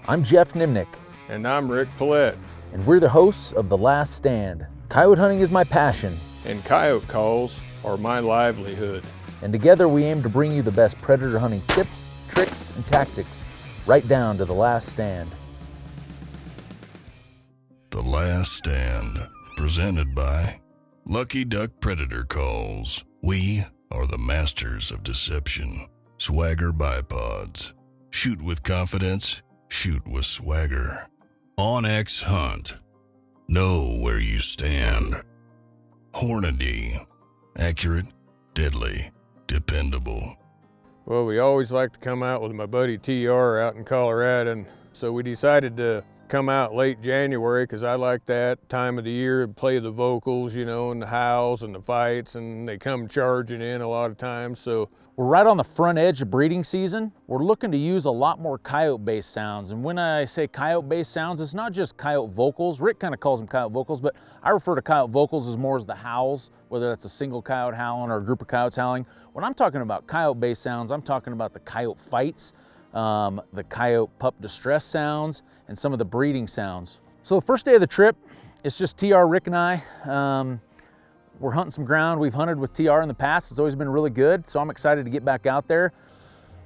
I'm Geoff Nemnich. And I'm Rick Paillet. And we're the hosts of The Last Stand. Coyote hunting is my passion. And coyote calls are my livelihood. And together we aim to bring you the best predator hunting tips, tricks, and tactics, right down to The Last Stand. The Last Stand, presented by Lucky Duck Predator Calls. We are the masters of deception. Swagger bipods. Shoot with confidence, shoot with swagger. OnX Hunt. Know where you stand. Hornady. Accurate, deadly, dependable. Well, we always like to come out with my buddy TR out in Colorado, and so we decided to come out late January because I like that time of the year to play the vocals, you know, and the howls and the fights, and they come charging in a lot of times. So we're right on the front edge of breeding season. We're looking to use a lot more coyote-based sounds. And when I say coyote-based sounds, it's not just coyote vocals. Rick kind of calls them coyote vocals, but I refer to coyote vocals as more as the howls, whether that's a single coyote howling or a group of coyotes howling. When I'm talking about coyote-based sounds, I'm talking about the coyote fights, the coyote pup distress sounds, and some of the breeding sounds. So the first day of the trip, it's just TR, Rick, and I. We're hunting some ground. We've hunted with TR in the past. It's always been really good, so I'm excited to get back out there.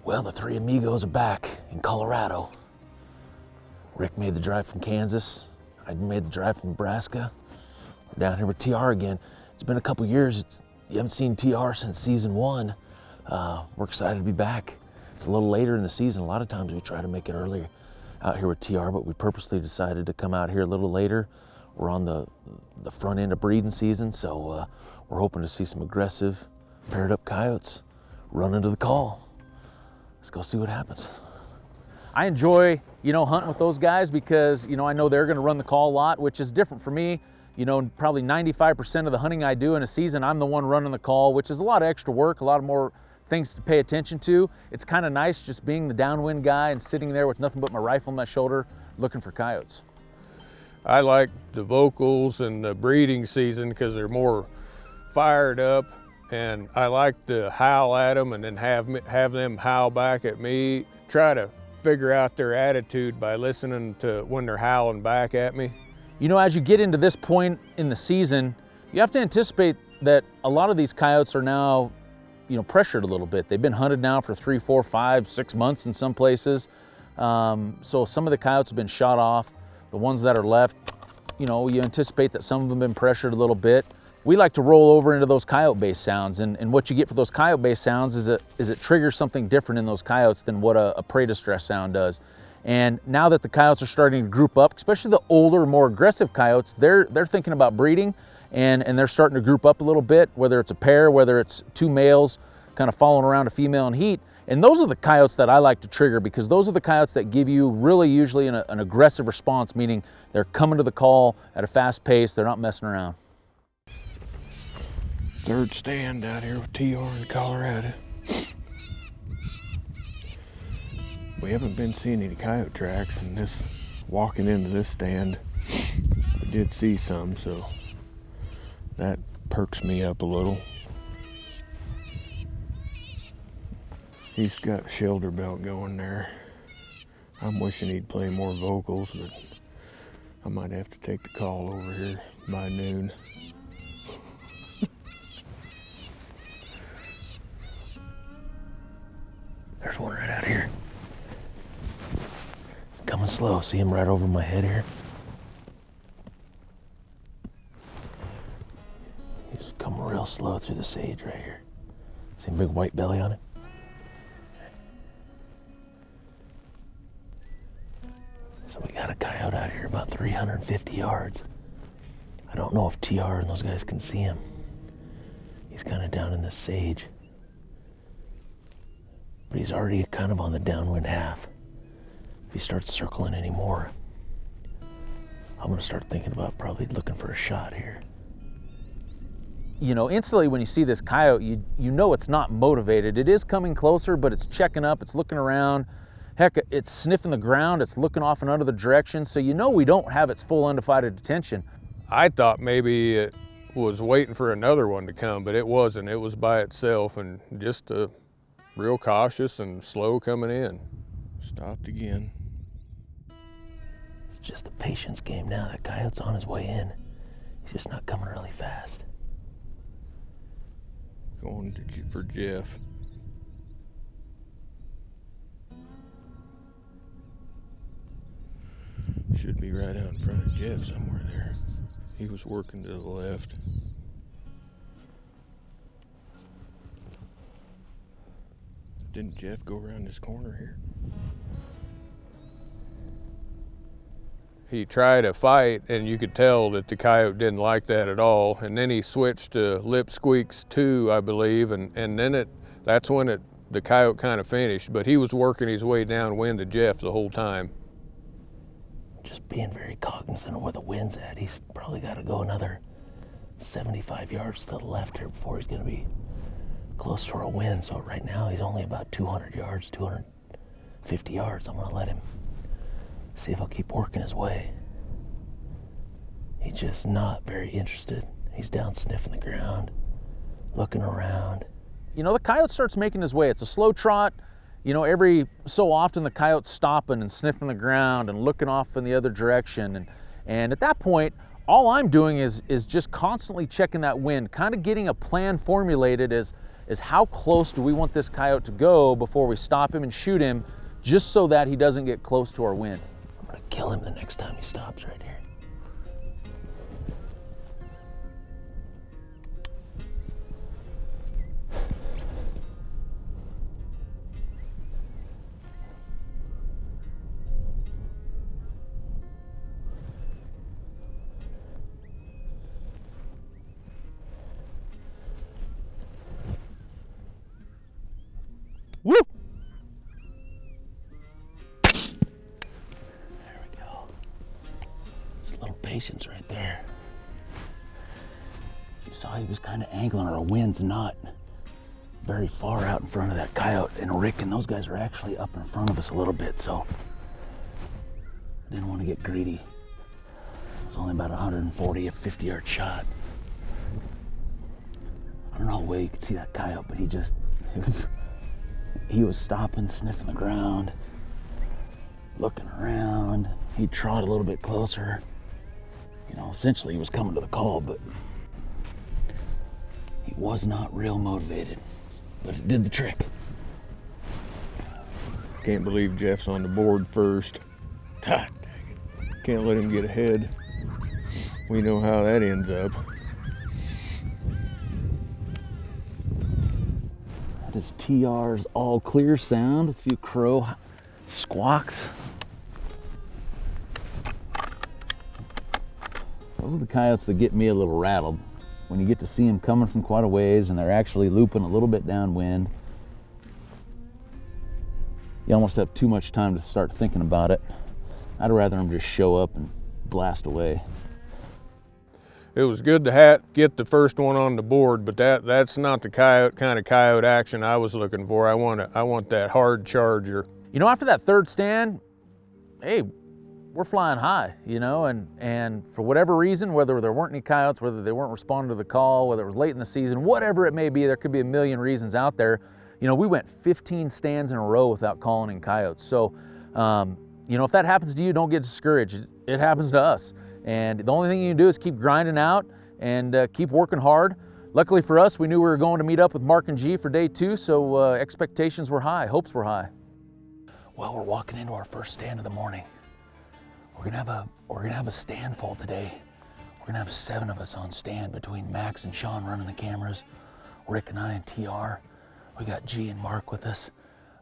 Well, the three amigos are back in Colorado. Rick made the drive from Kansas. I made the drive from Nebraska. We're down here with TR again. It's been a couple years. You haven't seen TR since season 1. We're excited to be back. It's a little later in the season. A lot of times we try to make it earlier out here with TR, but we purposely decided to come out here a little later. We're on the front end of breeding season, so we're hoping to see some aggressive paired up coyotes run into the call. Let's go see what happens. I enjoy, hunting with those guys because, I know they're gonna run the call a lot, which is different for me. Probably 95% of the hunting I do in a season, I'm the one running the call, which is a lot of extra work, a lot of more things to pay attention to. It's kind of nice just being the downwind guy and sitting there with nothing but my rifle on my shoulder looking for coyotes. I like the vocals and the breeding season because they're more fired up, and I like to howl at them and then have them howl back at me. Try to figure out their attitude by listening to when they're howling back at me. As you get into this point in the season, you have to anticipate that a lot of these coyotes are now, pressured a little bit. They've been hunted now for 3, 4, 5, 6 months in some places. So some of the coyotes have been shot off. The ones that are left, you anticipate that some of them have been pressured a little bit. We like to roll over into those coyote-based sounds, and what you get for those coyote-based sounds is it triggers something different in those coyotes than what a prey distress sound does. And now that the coyotes are starting to group up, especially the older, more aggressive coyotes, they're thinking about breeding, and they're starting to group up a little bit, whether it's a pair, whether it's 2 males kind of following around a female in heat. And those are the coyotes that I like to trigger because those are the coyotes that give you really usually an aggressive response, meaning they're coming to the call at a fast pace, they're not messing around. Third stand out here with TR in Colorado. We haven't been seeing any coyote tracks, and walking into this stand, I did see some, so that perks me up a little. He's got a shoulder belt going there. I'm wishing he'd play more vocals, but I might have to take the call over here by noon. There's one right out here. Coming slow, see him right over my head here? He's coming real slow through the sage right here. See a big white belly on it? So we got a coyote out here about 350 yards. I don't know if TR and those guys can see him. He's kind of down in the sage. But he's already kind of on the downwind half. If he starts circling anymore, I'm gonna start thinking about probably looking for a shot here. Instantly when you see this coyote, you know it's not motivated. It is coming closer, but it's checking up, it's looking around. Heck, it's sniffing the ground, it's looking off in another direction, so we don't have its full undivided attention. I thought maybe it was waiting for another one to come, but it wasn't. It was by itself and just real cautious and slow coming in. Stopped again. just a patience game now. That coyote's on his way in. He's just not coming really fast. Going for Geoff. Should be right out in front of Geoff somewhere there. He was working to the left. Didn't Geoff go around this corner here? He tried to fight, and you could tell that the coyote didn't like that at all. And then he switched to lip squeaks 2, I believe, and then that's when the coyote kind of finished. But he was working his way downwind to Geoff the whole time. Just being very cognizant of where the wind's at. He's probably got to go another 75 yards to the left here before he's going to be close to our wind. So right now he's only about 200 yards, 250 yards. I'm going to let him see if I'll keep working his way. He's just not very interested. He's down sniffing the ground, looking around. You know, the coyote starts making his way. It's a slow trot. You know, every so often the coyote's stopping and sniffing the ground and looking off in the other direction. And at that point, all I'm doing is just constantly checking that wind, kind of getting a plan formulated as how close do we want this coyote to go before we stop him and shoot him, just so that he doesn't get close to our wind. I'm gonna kill him the next time he stops right here. Woo! There we go. Just a little patience right there. You saw he was kind of angling. Our wind's not very far out in front of that coyote, and Rick and those guys are actually up in front of us a little bit, so I didn't want to get greedy. It was only about 140, a 50-yard shot. I don't know how well you could see that coyote, but he was stopping, sniffing the ground, looking around. He'd trot a little bit closer. You know, essentially he was coming to the call, but he was not real motivated, but it did the trick. Can't believe Geoff's on the board first. God dang it. Can't let him get ahead. We know how that ends up. That is TR's all clear sound, a few crow squawks. Those are the coyotes that get me a little rattled. When you get to see them coming from quite a ways and they're actually looping a little bit downwind, you almost have too much time to start thinking about it. I'd rather them just show up and blast away. It was good to get the first one on the board, but that's not the kind of coyote action I was looking for. I want that hard charger. You know, after that third stand, hey, we're flying high, you know, and for whatever reason, whether there weren't any coyotes, whether they weren't responding to the call, whether it was late in the season, whatever it may be, there could be a million reasons out there. You know, we went 15 stands in a row without calling in coyotes. So, you know, if that happens to you, don't get discouraged. It happens to us. And the only thing you can do is keep grinding out and keep working hard. Luckily for us, we knew we were going to meet up with Mark and G for day 2, so expectations were high, hopes were high. Well, we're walking into our first stand of the morning. We're gonna have a stand full today. We're gonna have 7 of us on stand between Max and Sean running the cameras, Rick and I and TR. We got G and Mark with us.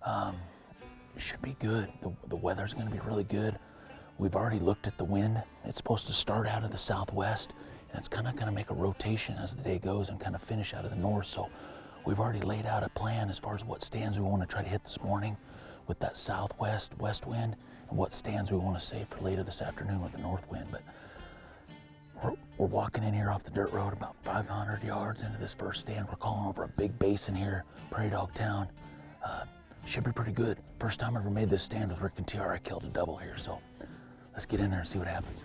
It should be good. The weather's gonna be really good. We've already looked at the wind. It's supposed to start out of the southwest, and it's kind of going to make a rotation as the day goes and kind of finish out of the north. So we've already laid out a plan as far as what stands we want to try to hit this morning with that southwest west wind, and what stands we want to save for later this afternoon with the north wind. But we're walking in here off the dirt road about 500 yards into this first stand. We're calling over a big basin here, Prairie Dog Town. Should be pretty good. First time I ever made this stand with Rick and TR, I killed a double here, so let's get in there and see what happens.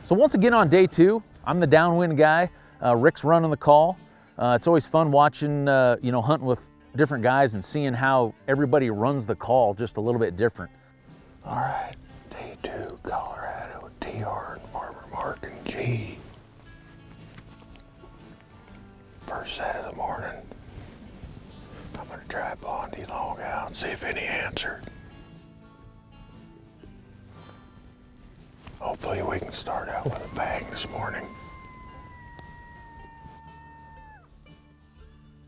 So once again on day 2, I'm the downwind guy. Rick's running the call. It's always fun watching, you know, hunting with different guys and seeing how everybody runs the call just a little bit different. All right, day 22, Colorado, TR and Farmer Mark and G. First set of the morning. I'm gonna try Blondie long out and see if any answered. Hopefully we can start out with a bang this morning.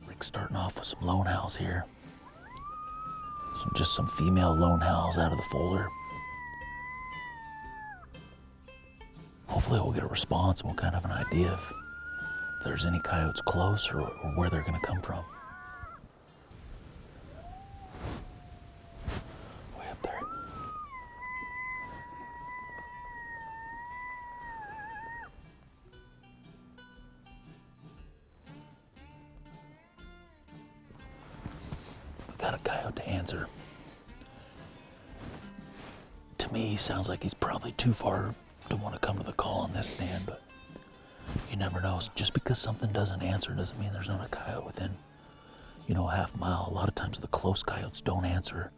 Rick's starting off with some lone howls here. Just some female lone howls out of the folder. Hopefully we'll get a response and we'll kind of have an idea if there's any coyotes close or where they're gonna come from. Way up there. We got a coyote to answer. To me, he sounds like he's probably too far to want to come to the call on this stand, but you never know. Just because something doesn't answer doesn't mean there's not a coyote within, you know, a half mile. A lot of times the close coyotes don't answer.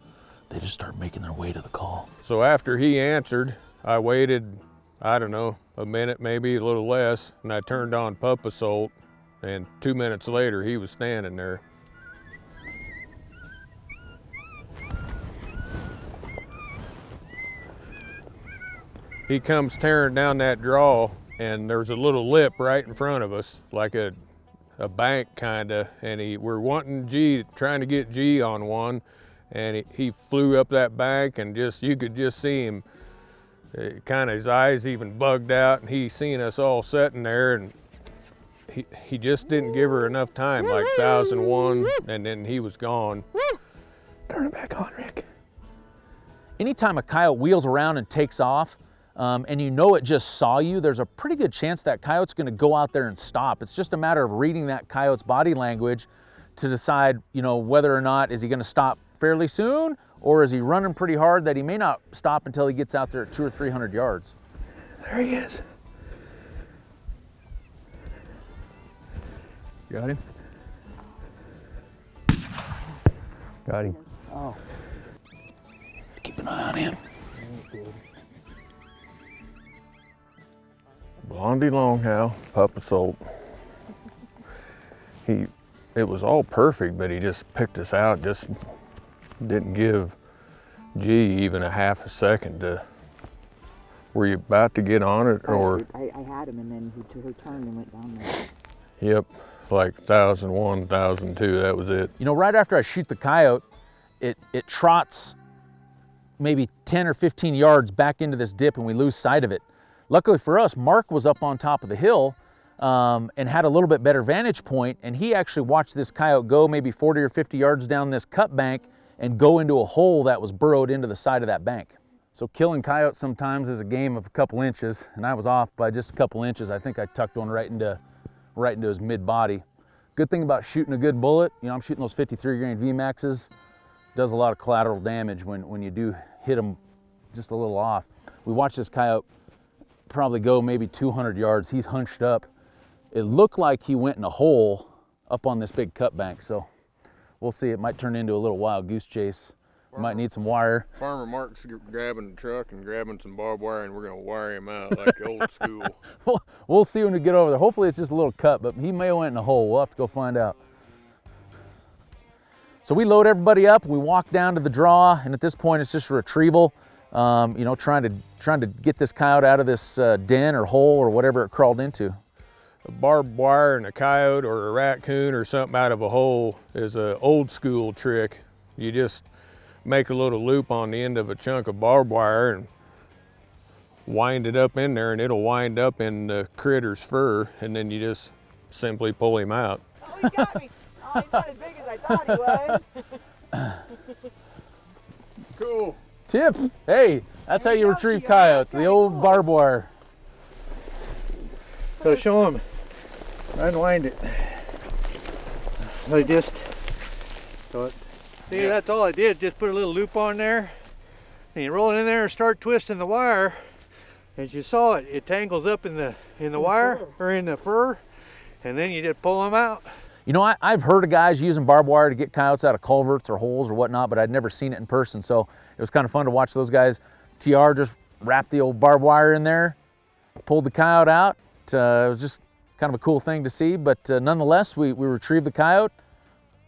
They just start making their way to the call. So after he answered, I waited, I don't know, a minute, maybe a little less, and I turned on pup assault, and 2 minutes later he was standing there. He comes tearing down that draw, and there's a little lip right in front of us, like a bank kinda, and we're wanting G, trying to get G on one, and he flew up that bank, and you could just see him, kind of his eyes even bugged out, and he seen us all sitting there, and he just didn't give her enough time, like 1001, and then he was gone. Turn it back on, Rick. Anytime a coyote wheels around and takes off, and you know it just saw you, there's a pretty good chance that coyote's gonna go out there and stop. It's just a matter of reading that coyote's body language to decide, you know, whether or not is he gonna stop fairly soon, or is he running pretty hard that he may not stop until he gets out there at 200 or 300 yards. There he is. Got him? Got him. Oh. Keep an eye on him. Blondie Longhow, pup assault. It was all perfect, but he just picked us out, just didn't give G even a half a second to, were you about to get on it or? I had him and then he turned and went down there. Yep, like 1001, 1002, that was it. You know, right after I shoot the coyote, it trots maybe 10 or 15 yards back into this dip and we lose sight of it. Luckily for us, Mark was up on top of the hill and had a little bit better vantage point, and he actually watched this coyote go maybe 40 or 50 yards down this cut bank and go into a hole that was burrowed into the side of that bank. So killing coyotes sometimes is a game of a couple inches, and I was off by just a couple inches. I think I tucked one right into his mid-body. Good thing about shooting a good bullet, you know, I'm shooting those 53 grain VMAXs, does a lot of collateral damage when you do hit them just a little off. We watched this coyote probably go maybe 200 yards. He's hunched up. It looked like he went in a hole up on this big cut bank, so we'll see. It might turn into a little wild goose chase. Might need some wire. Farmer Mark's grabbing the truck and grabbing some barbed wire, and we're gonna wire him out like old school. We'll see when we get over there. Hopefully it's just a little cut, but he may have went in a hole. We'll have to go find out. So we load everybody up, we walk down to the draw, and at this point it's just a retrieval. You know, trying to get this coyote out of this den or hole or whatever it crawled into. A barbed wire and a coyote or a raccoon or something out of a hole is an old school trick. You just make a little loop on the end of a chunk of barbed wire and wind it up in there, and it'll wind up in the critter's fur, and then you just simply pull him out. Oh, he got me. Oh, he's not as big as I thought he was. Cool. Tip, hey, that's how you retrieve coyotes, the old barbed wire. So show him, unwind it. So see, that's all I did, just put a little loop on there, and you roll it in there and start twisting the wire. As you saw it tangles up in the wire or in the fur, and then you just pull them out. You know, I've heard of guys using barbed wire to get coyotes out of culverts or holes or whatnot, but I'd never seen it in person, so it was kind of fun to watch those guys. TR just wrapped the old barbed wire in there, pulled the coyote out. It was just kind of a cool thing to see, but nonetheless, we retrieved the coyote.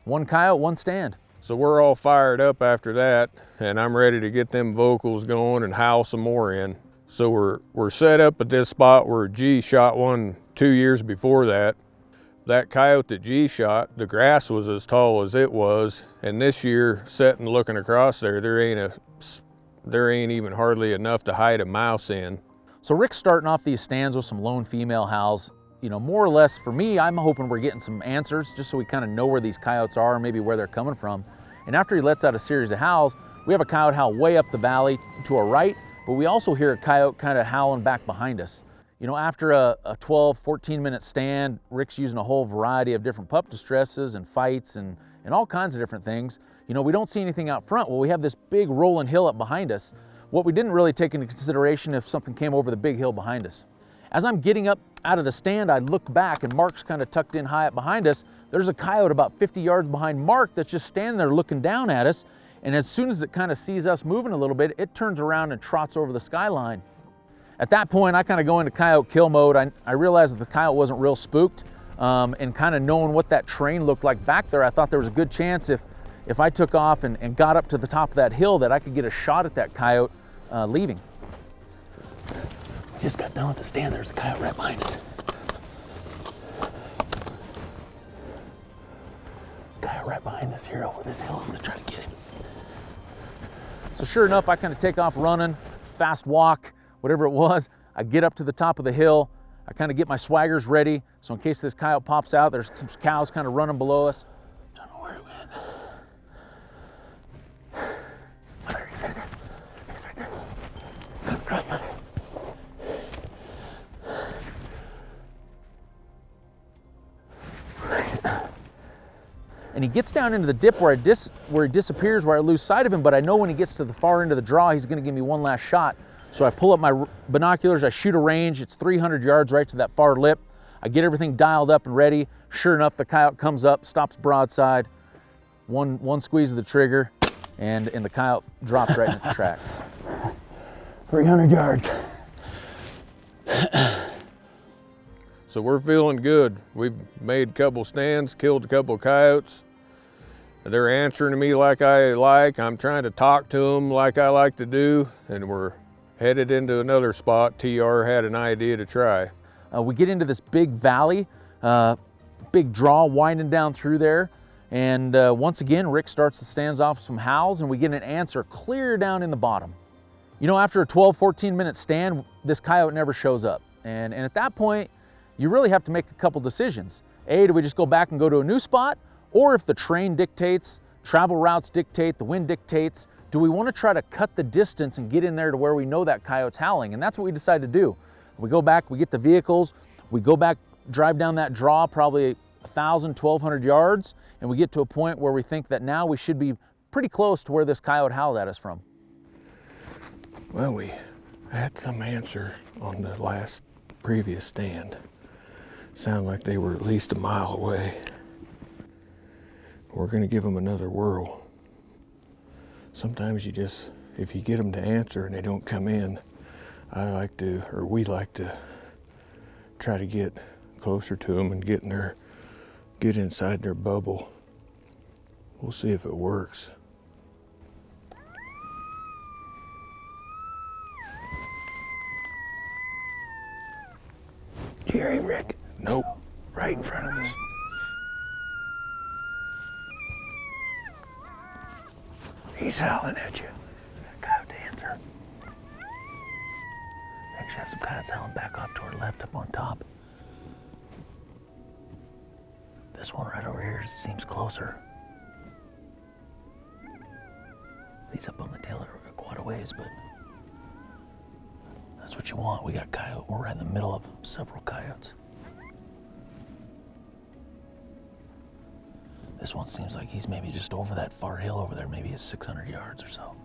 One coyote, one stand. So we're all fired up after that, and I'm ready to get them vocals going and howl some more in. So we're set up at this spot where G shot one 2 years before that. That coyote that G shot, the grass was as tall as it was, and this year, sitting looking across there ain't even hardly enough to hide a mouse in. So Rick's starting off these stands with some lone female howls. You know, more or less for me, I'm hoping we're getting some answers just so we kind of know where these coyotes are, maybe where they're coming from. And after he lets out a series of howls, we have a coyote howl way up the valley to our right, but we also hear a coyote kind of howling back behind us. You know, after a 12, 14-minute stand, Rick's using a whole variety of different pup distresses and fights and all kinds of different things. You know, we don't see anything out front. Well, we have this big rolling hill up behind us. What we didn't really take into consideration if something came over the big hill behind us. As I'm getting up out of the stand, I look back and Mark's kind of tucked in high up behind us. There's a coyote about 50 yards behind Mark that's just standing there looking down at us. And as soon as it kind of sees us moving a little bit, it turns around and trots over the skyline. At that point, I kind of go into coyote kill mode. I realized that the coyote wasn't real spooked, and kind of knowing what that terrain looked like back there, I thought there was a good chance if I took off and got up to the top of that hill that I could get a shot at that coyote leaving. We just got done with the stand. There's a coyote right behind us. Coyote right behind us here over this hill. I'm gonna try to get him. So sure enough, I kind of take off running, fast walk, whatever it was. I get up to the top of the hill. I kind of get my swaggers ready. So in case this coyote pops out, there's some cows kind of running below us. Don't know where he went. Oh, there he is, right there. He's right there. Come across the other. And he gets down into the dip where he disappears, where I lose sight of him, but I know when he gets to the far end of the draw, he's gonna give me one last shot. So I pull up my binoculars, I shoot a range, it's 300 yards right to that far lip. I get everything dialed up and ready. Sure enough, the coyote comes up, stops broadside, one squeeze of the trigger, and the coyote dropped right in the tracks. 300 yards. So we're feeling good. We've made a couple stands, killed a couple coyotes. They're answering to me like I like. I'm trying to talk to them like I like to do, and we're headed into another spot TR had an idea to try. We get into this big valley, big draw winding down through there, and once again, Rick starts the stands off with some howls, and we get an answer clear down in the bottom. You know, after a 12, 14-minute stand, this coyote never shows up, and at that point, you really have to make a couple decisions. A, do we just go back and go to a new spot? Or if the terrain dictates, travel routes dictate, the wind dictates, do we want to try to cut the distance and get in there to where we know that coyote's howling? And that's what we decided to do. We go back, we get the vehicles, we go back, drive down that draw probably 1,000, 1,200 yards, and we get to a point where we think that now we should be pretty close to where this coyote howled at us from. Well, we had some answer on the previous stand. Sound like they were at least a mile away. We're gonna give them another whirl. Sometimes if you get them to answer and they don't come in, we like to try to get closer to them and get inside their bubble. We'll see if it works. Do you hear him, Rick? Nope. Right in front of us. He's howling at you. Coyote to answer. Actually, have some coyotes howling back off to our left up on top. This one right over here seems closer. He's up on the tail of quite a ways, but that's what you want. We got coyote. We're right in the middle of several coyotes. This one seems like he's maybe just over that far hill over there. Maybe it's 600 yards or so.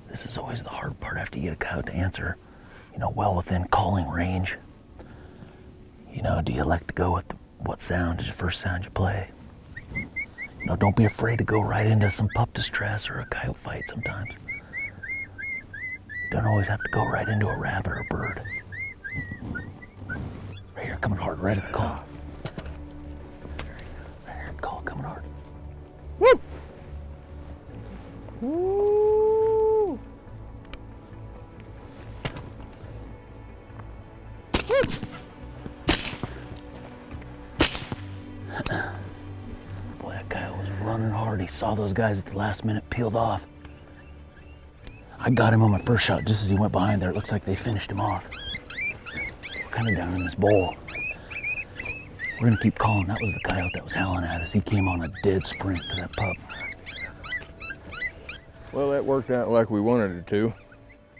This is always the hard part after you get a coyote to answer. you know, well within calling range. You know, do you like to go with what sound is the first sound you play? You know, don't be afraid to go right into some pup distress or a coyote fight sometimes. Don't always have to go right into a rabbit or a bird. Right here, coming hard, right at the call. Right here at the call, coming hard. Woo! Woo! Boy, that coyote was running hard. He saw those guys at the last minute, peeled off. I got him on my first shot just as he went behind there. It looks like they finished him off. We're kind of down in this bowl. We're gonna keep calling. That was the coyote that was howling at us. He came on a dead sprint to that pup. Well, that worked out like we wanted it to.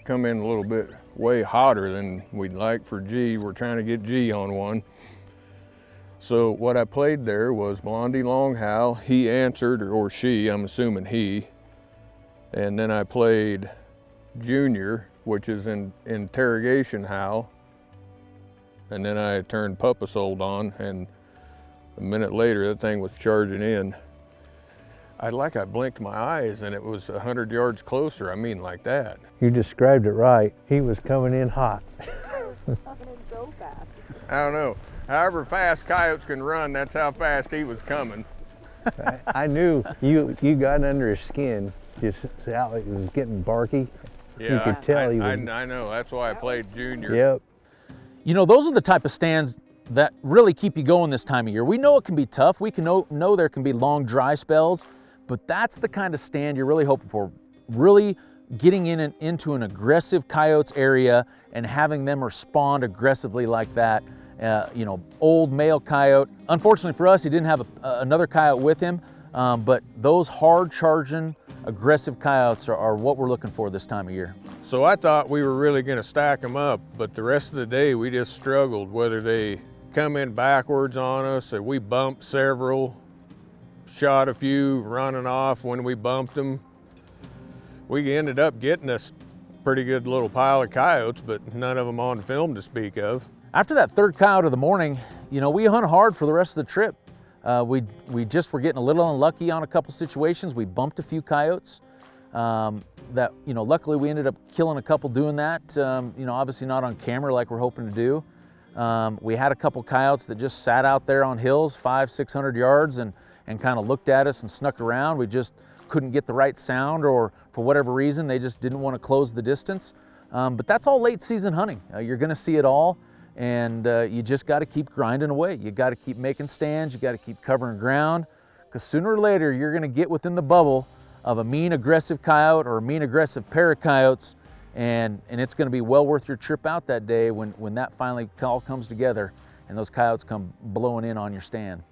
Come in a little bit way hotter than we'd like for G. We're trying to get G on one. So what I played there was Blondie Long Howl. He answered, or she, I'm assuming he. And then I played Junior, which is an interrogation howl. And then I turned Pupasold on, and a minute later, that thing was charging in. I blinked my eyes and it was 100 yards closer. I mean, like that. You described it right. He was coming in hot. Coming in so fast. I don't know. However fast coyotes can run, that's how fast he was coming. I knew you got under his skin. Just how it was getting barky. Yeah, you could tell he was. I know. That's why I played Junior. Yep. You know, those are the type of stands that really keep you going this time of year. We know it can be tough. We can know there can be long dry spells, but that's the kind of stand you're really hoping for. Really getting into an aggressive coyotes area and having them respond aggressively like that. You know, old male coyote. Unfortunately for us, he didn't have another coyote with him, but those hard charging, aggressive coyotes are what we're looking for this time of year. So I thought we were really gonna stack them up, but the rest of the day we just struggled, whether they come in backwards on us or we bumped several, shot a few running off when we bumped them. We ended up getting a pretty good little pile of coyotes, but none of them on film to speak of. After that third coyote of the morning, you know, we hunt hard for the rest of the trip. We just were getting a little unlucky on a couple situations. We bumped a few coyotes that, you know, luckily we ended up killing a couple doing that. You know, obviously not on camera like we're hoping to do. We had a couple coyotes that just sat out there on hills 500-600 yards and kind of looked at us and snuck around. We just couldn't get the right sound, or for whatever reason, they just didn't want to close the distance. But that's all late season hunting. You're gonna see it all. And you just got to keep grinding away. You got to keep making stands. You got to keep covering ground, because sooner or later you're going to get within the bubble of a mean aggressive coyote or a mean aggressive pair of coyotes, and it's going to be well worth your trip out that day when that finally all comes together and those coyotes come blowing in on your stand.